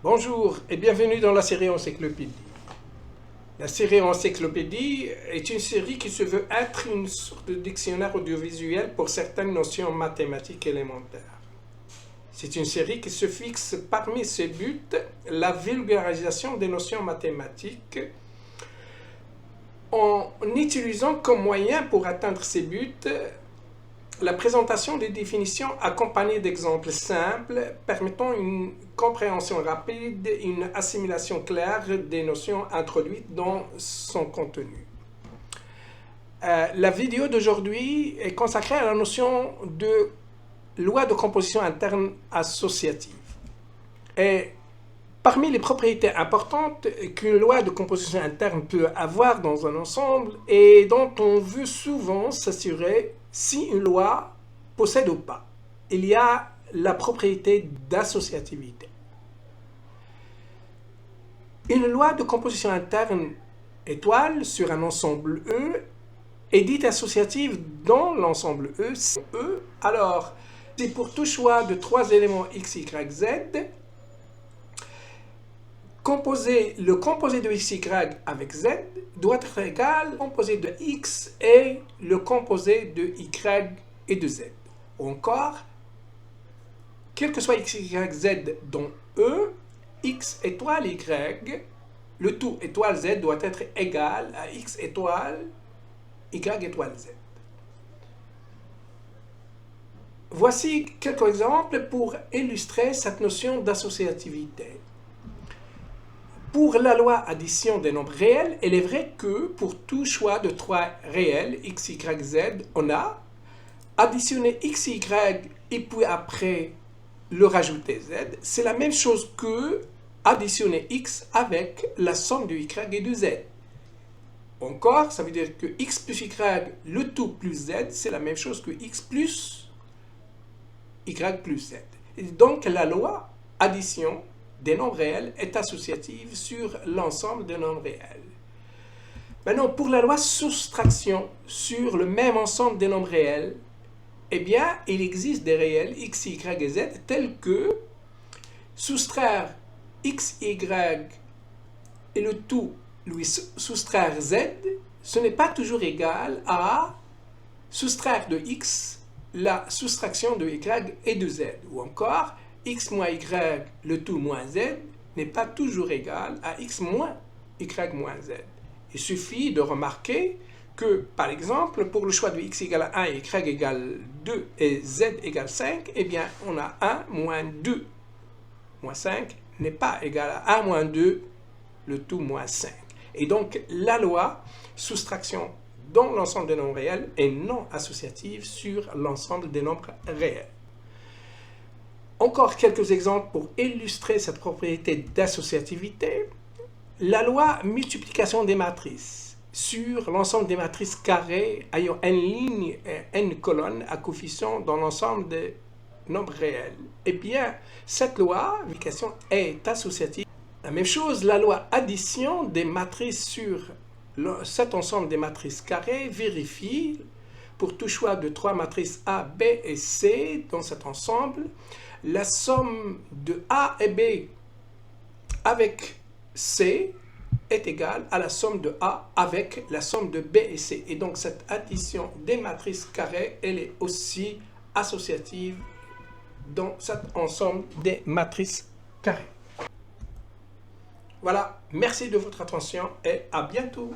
Bonjour et bienvenue dans la série Encyclopédie. La série Encyclopédie est une série qui se veut être une sorte de dictionnaire audiovisuel pour certaines notions mathématiques élémentaires. C'est une série qui se fixe parmi ses buts la vulgarisation des notions mathématiques en utilisant comme moyen pour atteindre ces buts la présentation des définitions accompagnées d'exemples simples permettant une compréhension rapide et une assimilation claire des notions introduites dans son contenu. La vidéo d'aujourd'hui est consacrée à la notion de loi de composition interne associative. Et parmi les propriétés importantes qu'une loi de composition interne peut avoir dans un ensemble et dont on veut souvent s'assurer si une loi possède ou pas, il y a la propriété d'associativité. Une loi de composition interne étoile sur un ensemble E est dite associative dans l'ensemble E. Alors, c'est pour tout choix de trois éléments x, y, z, le composé de x, y avec z doit être égal au composé de x et le composé de y et de z. Ou encore, quel que soit x, y, z dans E, x étoile y, le tout étoile z doit être égal à x étoile y étoile z. Voici quelques exemples pour illustrer cette notion d'associativité. Pour la loi addition des nombres réels, il est vrai que pour tout choix de trois réels, x, y, z, on a additionner x, y et puis après le rajouter z. C'est la même chose que additionner x avec la somme de y et de z. Encore, ça veut dire que x plus y, le tout plus z, c'est la même chose que x plus y plus z. Et donc la loi addition des nombres réels est associative sur l'ensemble des nombres réels. Maintenant, pour la loi soustraction sur le même ensemble des nombres réels, eh bien, il existe des réels x, y et z tels que soustraire x, y et le tout lui soustraire z, ce n'est pas toujours égal à soustraire de x la soustraction de y et de z. Ou encore, x moins y, le tout moins z, n'est pas toujours égal à x moins y moins z. Il suffit de remarquer que, par exemple, pour le choix de x égale 1, y égale 2 et z égale 5, eh bien, on a 1 moins 2 moins 5 n'est pas égal à 1 moins 2, le tout moins 5. Et donc, la loi soustraction dans l'ensemble des nombres réels est non associative sur l'ensemble des nombres réels. Encore quelques exemples pour illustrer cette propriété d'associativité. La loi multiplication des matrices sur l'ensemble des matrices carrées ayant n lignes et n colonnes à coefficients dans l'ensemble des nombres réels. Eh bien, cette loi multiplication est associative. La même chose, la loi addition des matrices sur cet ensemble des matrices carrées vérifie pour tout choix de trois matrices A, B et C dans cet ensemble, la somme de A et B avec C est égale à la somme de A avec la somme de B et C. Et donc cette addition des matrices carrées, elle est aussi associative dans cet ensemble des matrices carrées. Voilà, merci de votre attention et à bientôt.